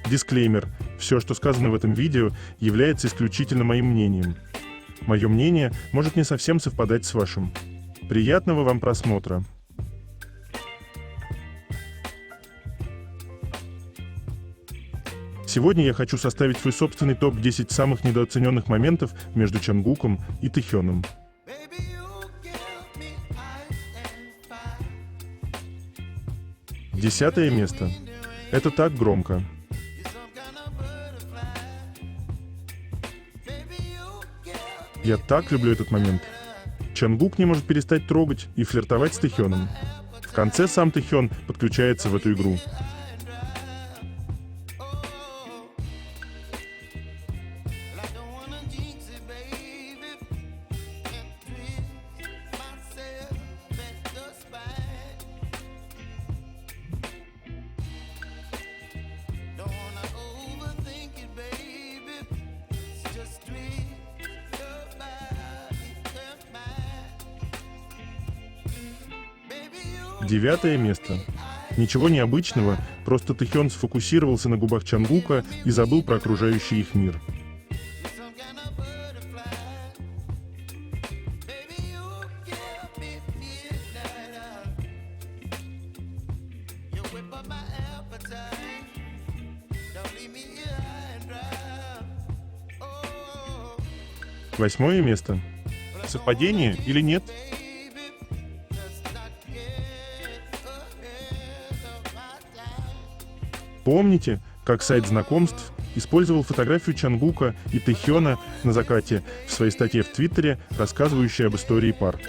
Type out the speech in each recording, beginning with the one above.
Дисклеймер. Все, что сказано в этом видео, является исключительно моим мнением. Мое мнение может не совсем совпадать с вашим. Приятного вам просмотра. Сегодня я хочу составить свой собственный топ-10 самых недооцененных моментов между Чонгуком и Тэхёном. 10 место. Это так громко. Я так люблю этот момент. Чонгук не может перестать трогать и флиртовать с Тэхёном. В конце сам Тэхён подключается в эту игру. Девятое место. Ничего необычного, просто Тэхён сфокусировался на губах Чонгука и забыл про окружающий их мир. Восьмое место. Совпадение или нет? Помните, как сайт знакомств использовал фотографию Чонгука и Тэхёна на закате в своей статье в Твиттере, рассказывающей об истории пар?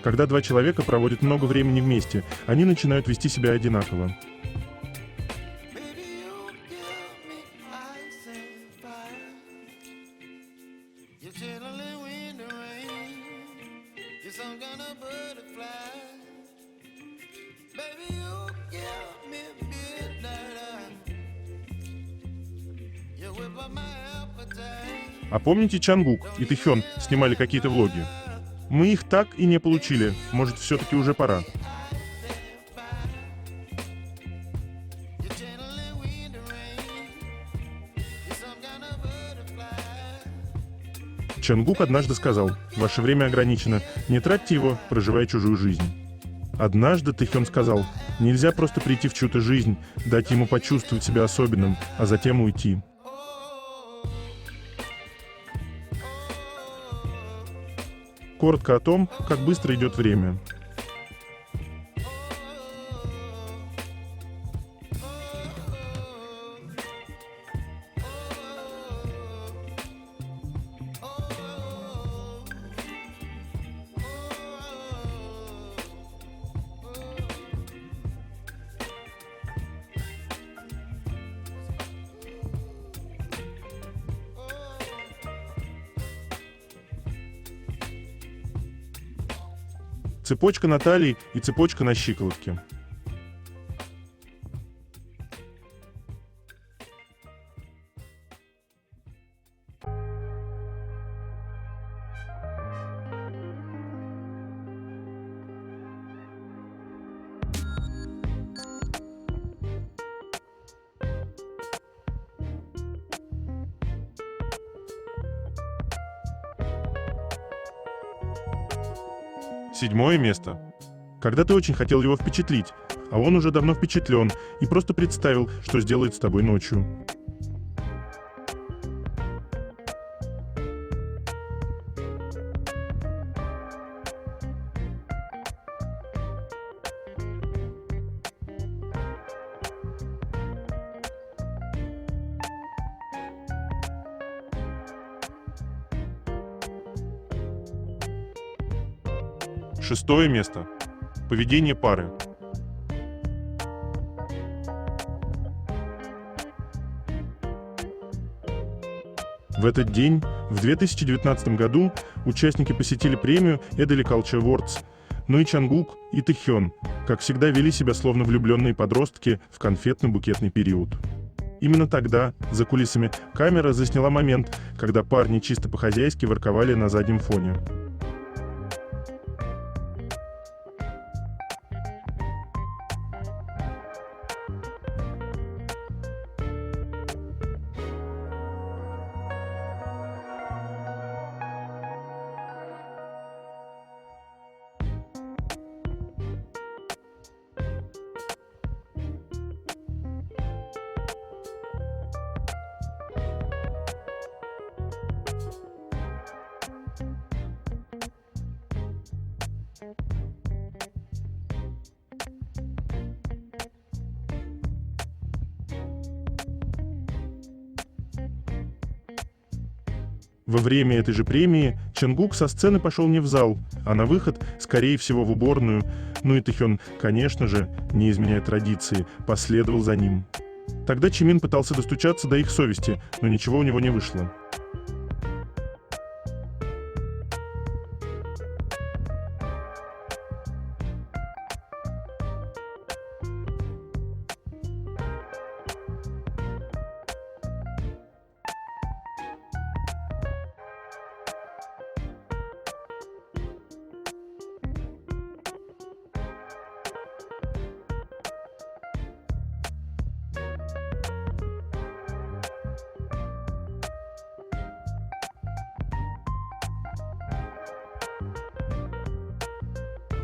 Когда два человека проводят много времени вместе, они начинают вести себя одинаково. А помните, Чонгук и Тэхён снимали какие-то влоги? Мы их так и не получили. Может, все-таки уже пора. Чонгук однажды сказал: «Ваше время ограничено, не тратьте его, проживая чужую жизнь». Однажды Тэхён сказал: «Нельзя просто прийти в чью-то жизнь, дать ему почувствовать себя особенным, а затем уйти». Коротко о том, как быстро идет время. Цепочка на талии и цепочка на щиколотке. Седьмое место. Когда ты очень хотел его впечатлить, а он уже давно впечатлен и просто представил, что сделает с тобой ночью. Шестое место. Поведение пары. В этот день, в 2019 году, участники посетили премию Edely Culture Awards. Но и Чангук, и Тэхён, как всегда, вели себя словно влюбленные подростки в конфетно-букетный период. Именно тогда, за кулисами, камера засняла момент, когда парни чисто по-хозяйски ворковали на заднем фоне. Во время этой же премии Чангук со сцены пошел не в зал, а на выход, скорее всего, в уборную. Ну и Тэхён, конечно же, не изменяя традиции, последовал за ним. Тогда Чимин пытался достучаться до их совести, но ничего у него не вышло.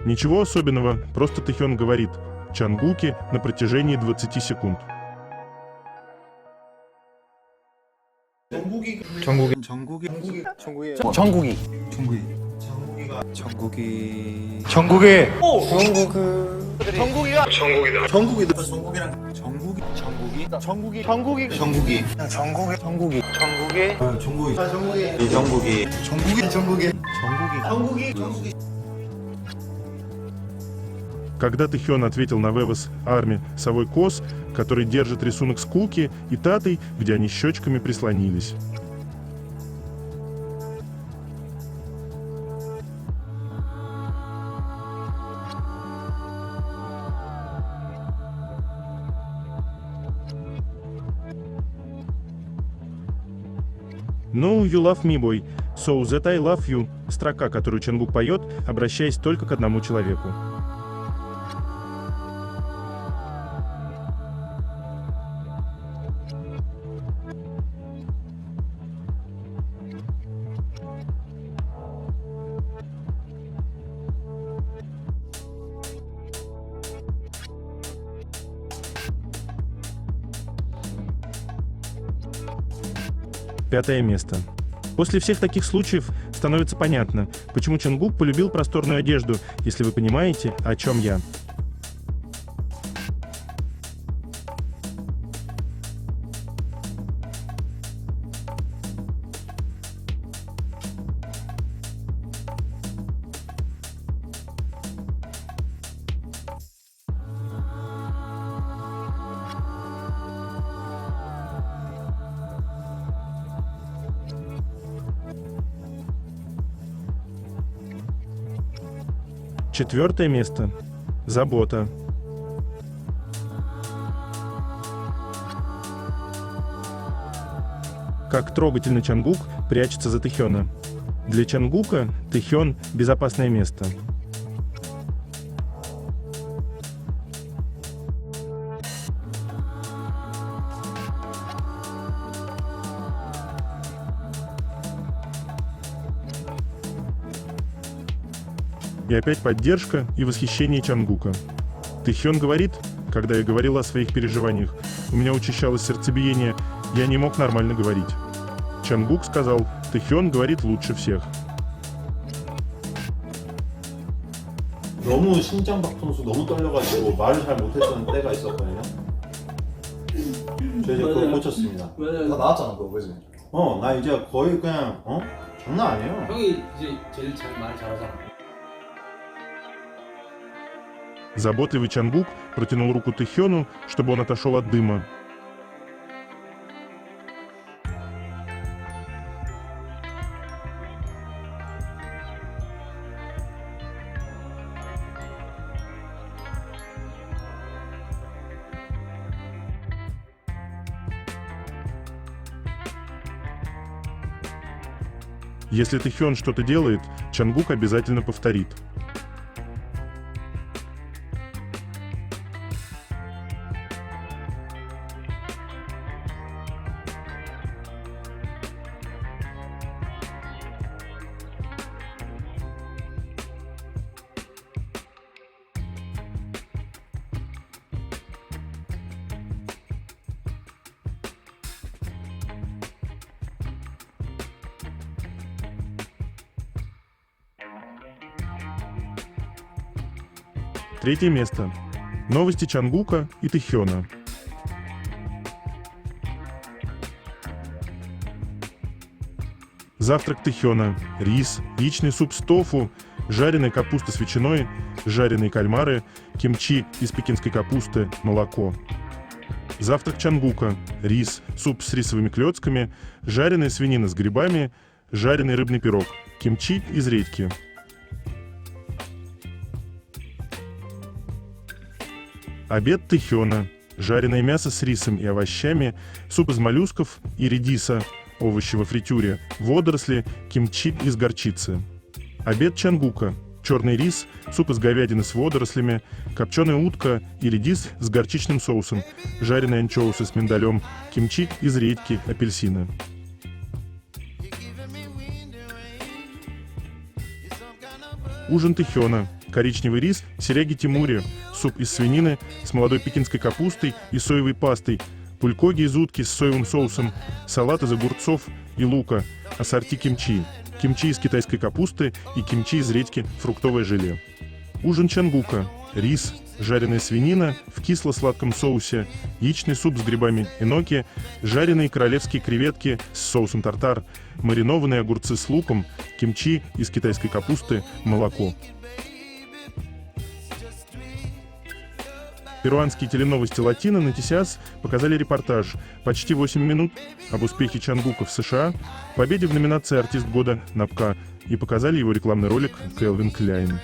Ничего особенного, просто Тэхён говорит Чангуке на протяжении 20 секунд. Когда Тэхён ответил на вывоз Арми совой коз, который держит рисунок с Куки и Татой, где они щечками прислонились. No, you love me, boy. So that I love you. Строка, которую Чангук поет, обращаясь только к одному человеку. Пятое место. После всех таких случаев становится понятно, почему Чангук полюбил просторную одежду, если вы понимаете, о чем я. Четвертое место. Забота. Как трогательно Чангук прячется за Тэхёна. Для Чангука Тэхён – безопасное место. И опять поддержка и восхищение Чангука. Тэхён говорит, когда я говорил о своих переживаниях, у меня учащалось сердцебиение, я не мог нормально говорить. Чангук сказал, Тэхён говорит лучше всех. 너무 신장박 선수 너무 떨려가지고 말을 잘 못했던 때가 있었거든요. 저 이제 그거 고쳤습니다. 다 나왔잖아 그거 그지? 나 이제 거의 그냥 장난 아니에요. 형이 이제 제일 말 잘하잖아. Заботливый Чангук протянул руку Тэхёну, чтобы он отошел от дыма. Если Тэхён что-то делает, Чангук обязательно повторит. Третье место. Новости Чангука и Тэхёна. Завтрак Тэхёна. Рис, яичный суп с тофу, жареная капуста с ветчиной, жареные кальмары, кимчи из пекинской капусты, молоко. Завтрак Чангука. Рис, суп с рисовыми клёцками, жареная свинина с грибами, жареный рыбный пирог, кимчи из редьки. Обед Тэхёна. Жареное мясо с рисом и овощами, суп из моллюсков и редиса, овощи во фритюре, водоросли, кимчи из горчицы. Обед Чангука. Черный рис, суп из говядины с водорослями, копченая утка и редис с горчичным соусом, жареные анчоусы с миндалем, кимчи из редьки, апельсина. Ужин Тэхёна. Коричневый рис, сиреги тимури, суп из свинины с молодой пекинской капустой и соевой пастой, пулькоги из утки с соевым соусом, салат из огурцов и лука, ассорти кимчи, кимчи из китайской капусты и кимчи из редьки, фруктовое желе. Ужин Чангука. Рис, жареная свинина в кисло-сладком соусе, яичный суп с грибами эноки, жареные королевские креветки с соусом тартар, маринованные огурцы с луком, кимчи из китайской капусты, молоко. Перуанские теленовости «Латино» Noticias показали репортаж почти 8 минут об успехе Чангука в США, победе в номинации «Артист года» НАПКА и показали его рекламный ролик Calvin Klein.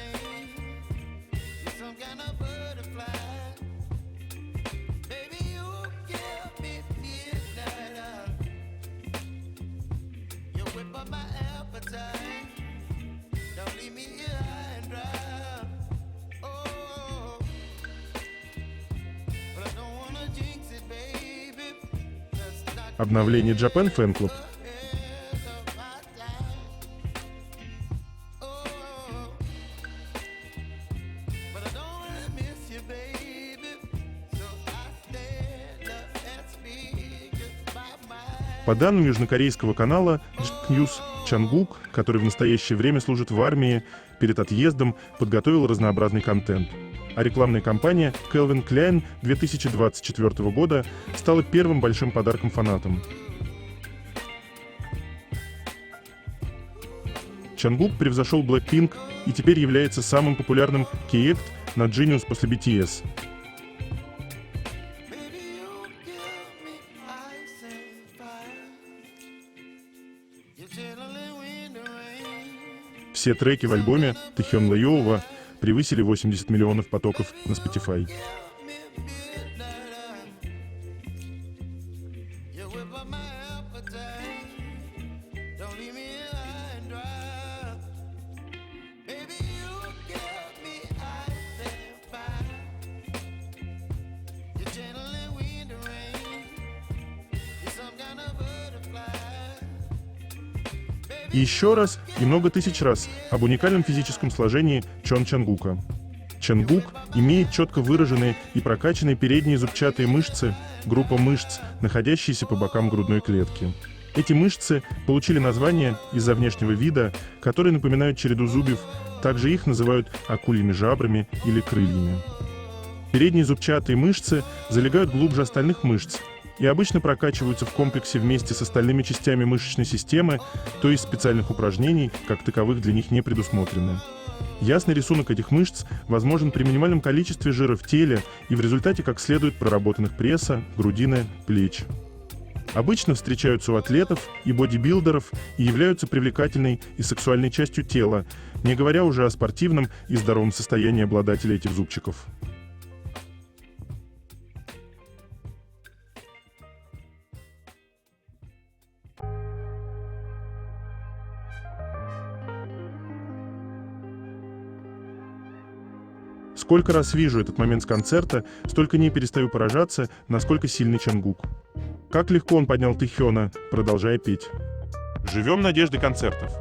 Обновление Japan Fan Club. По данным южнокорейского канала JIT News, Чангук, который в настоящее время служит в армии, перед отъездом подготовил разнообразный контент. А рекламная кампания Calvin Klein 2024 года стала первым большим подарком фанатам. Чангук превзошел Blackpink и теперь является самым популярным K-act на Genius после BTS. Все треки в альбоме Тэхён Лэйоува превысили 80 миллионов потоков на Spotify. И еще раз, и много тысяч раз об уникальном физическом сложении Чон Чангука. Чангук имеет четко выраженные и прокачанные передние зубчатые мышцы, группа мышц, находящиеся по бокам грудной клетки. Эти мышцы получили название из-за внешнего вида, которые напоминают череду зубьев, также их называют акульими жабрами или крыльями. Передние зубчатые мышцы залегают глубже остальных мышц и обычно прокачиваются в комплексе вместе с остальными частями мышечной системы, то есть специальных упражнений, как таковых для них не предусмотрены. Ясный рисунок этих мышц возможен при минимальном количестве жира в теле и в результате как следует проработанных пресса, грудины, плеч. Обычно встречаются у атлетов и бодибилдеров и являются привлекательной и сексуальной частью тела, не говоря уже о спортивном и здоровом состоянии обладателя этих зубчиков. Сколько раз вижу этот момент с концерта, столько не перестаю поражаться, насколько сильный Чангук. Как легко он поднял Тэхёна, продолжая петь. Живем надеждой концертов.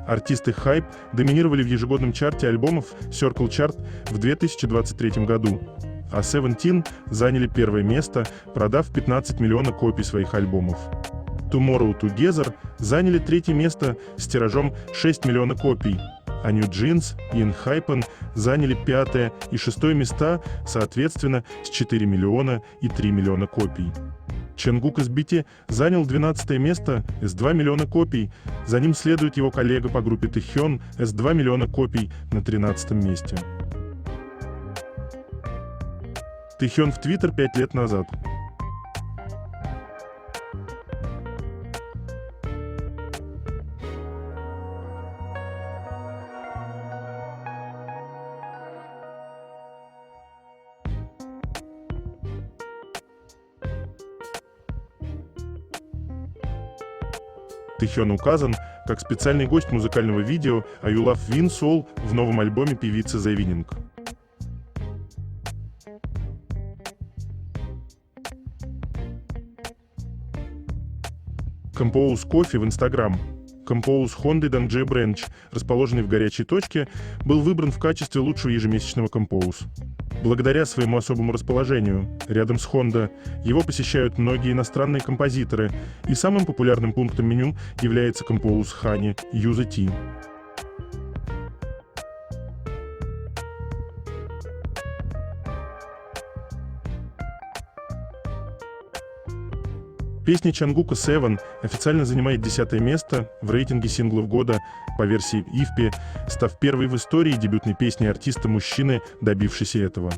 Артисты Hype доминировали в ежегодном чарте альбомов Circle Chart в 2023 году, а Seventeen заняли первое место, продав 15 миллионов копий своих альбомов. Tomorrow Together заняли третье место с тиражом 6 миллионов копий, а New Jeans и Enhypen заняли пятое и шестое места, соответственно, с 4 миллиона и 3 миллиона копий. Чангук из BT занял 12 место с 2 миллиона копий, за ним следует его коллега по группе Тэхён с 2 миллиона копий на 13 месте. Тэхён в Твиттер 5 лет назад. Тэхён указан как специальный гость музыкального видео «I You Love Win Soul» в новом альбоме певицы The Winning. Compose Coffee в Instagram. Compose Honda Dangje Branch, расположенный в горячей точке, был выбран в качестве лучшего ежемесячного Compose. Благодаря своему особому расположению, рядом с Honda, его посещают многие иностранные композиторы, и самым популярным пунктом меню является Compose Honey Use Tea. Песня Чангука Seven официально занимает 10 место в рейтинге синглов года по версии IFPI, став первой в истории дебютной песней артиста-мужчины, добившейся этого.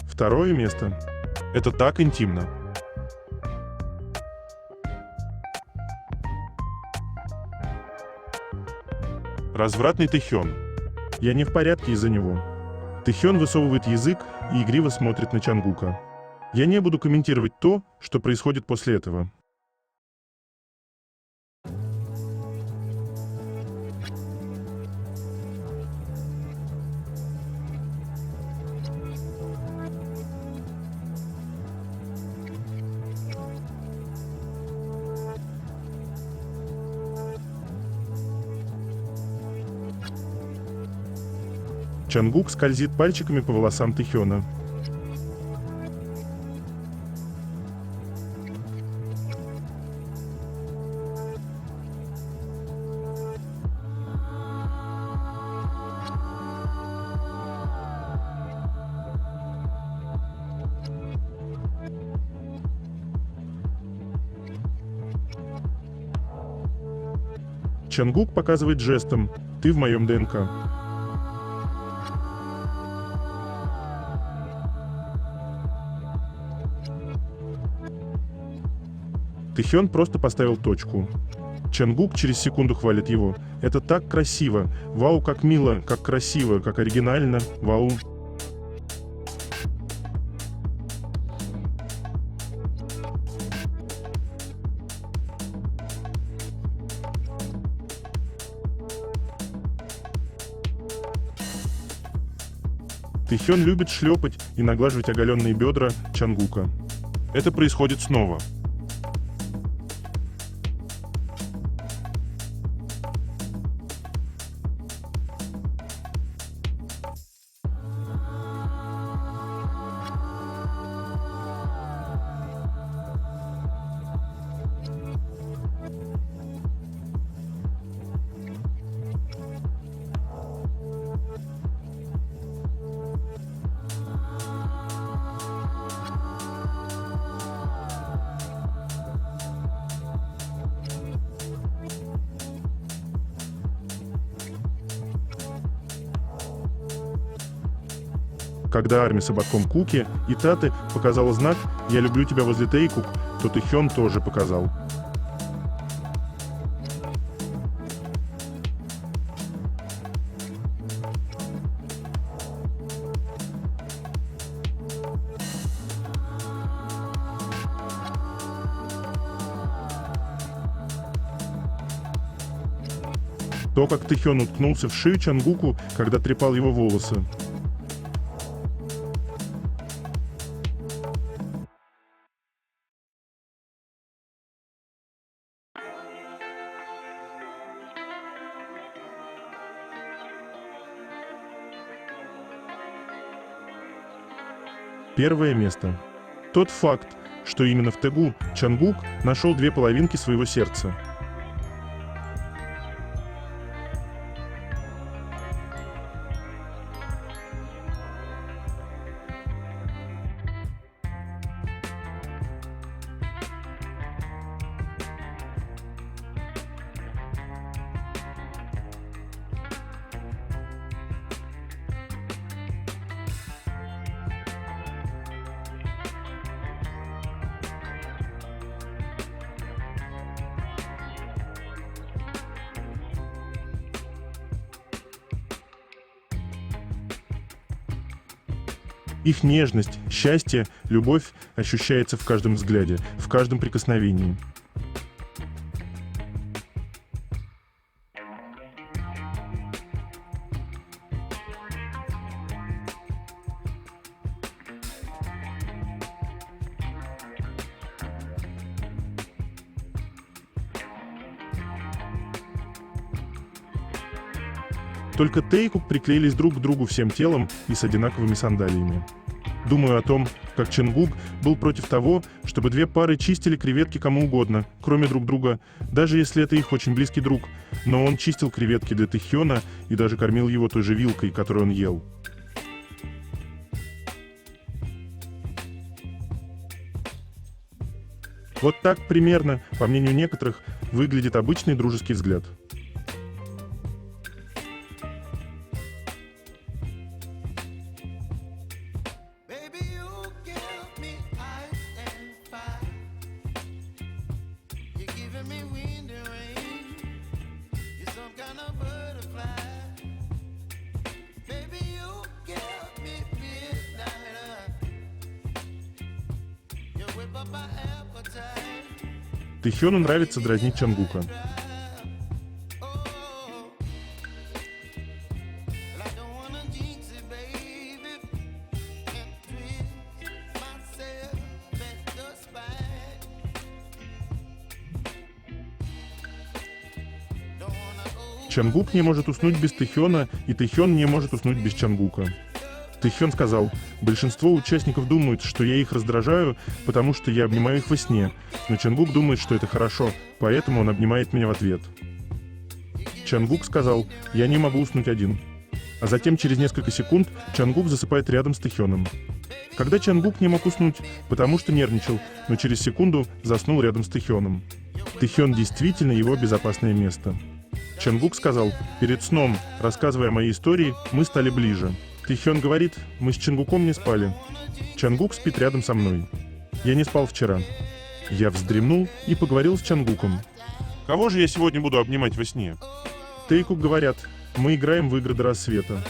Второе место. Это так интимно. Развратный Тэхён. Я не в порядке из-за него. Тэхён высовывает язык и игриво смотрит на Чангука. Я не буду комментировать то, что происходит после этого. Чангук скользит пальчиками по волосам Тэхёна. Чангук показывает жестом «Ты в моем ДНК». Тэхён просто поставил точку. Чангук через секунду хвалит его. Это так красиво. Вау, как мило, как красиво, как оригинально. Вау. Тэхён любит шлепать и наглаживать оголенные бедра Чангука. Это происходит снова. Когда Арми с ободком Куки и Таты показала знак «Я люблю тебя» возле Тэйкук, то Тэхён тоже показал. То, как Тэхён уткнулся в шею Чангуку, когда трепал его волосы. Первое место. Тот факт, что именно в Тэгу Чангук нашел две половинки своего сердца. Их нежность, счастье, любовь ощущается в каждом взгляде, в каждом прикосновении. Только Тэйкук приклеились друг к другу всем телом и с одинаковыми сандалиями. Думаю о том, как Чангук был против того, чтобы две пары чистили креветки кому угодно, кроме друг друга, даже если это их очень близкий друг. Но он чистил креветки для Тэхёна и даже кормил его той же вилкой, которую он ел. Вот так примерно, по мнению некоторых, выглядит обычный дружеский взгляд. Тэхёну нравится дразнить Чангука. Чангук не может уснуть без Тэхёна, и Тэхён не может уснуть без Чангука. Тэхён сказал: «Большинство участников думают, что я их раздражаю, потому что я обнимаю их во сне, но Чангук думает, что это хорошо, поэтому он обнимает меня в ответ». Чангук сказал: «Я не могу уснуть один». А затем через несколько секунд Чангук засыпает рядом с Тэхёном. Когда Чангук не мог уснуть, потому что нервничал, но через секунду заснул рядом с Тэхёном. Тэхён действительно его безопасное место. Чангук сказал: «Перед сном, рассказывая мои истории, мы стали ближе». Тэхён говорит: «Мы с Чангуком не спали. Чангук спит рядом со мной. Я не спал вчера. Я вздремнул и поговорил с Чангуком. Кого же я сегодня буду обнимать во сне?» Тэйкук говорят: «Мы играем в игры до рассвета».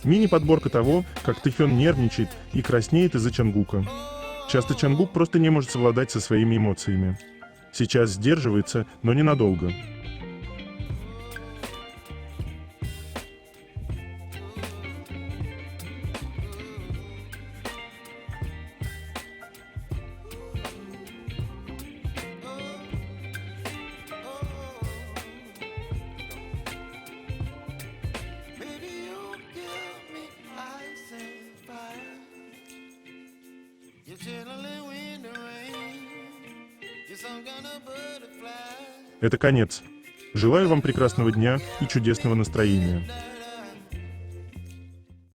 Мини-подборка того, как Тэхён нервничает и краснеет из-за Чангука. Часто Чангук просто не может совладать со своими эмоциями. Сейчас сдерживается, но ненадолго. Это конец. Желаю вам прекрасного дня и чудесного настроения.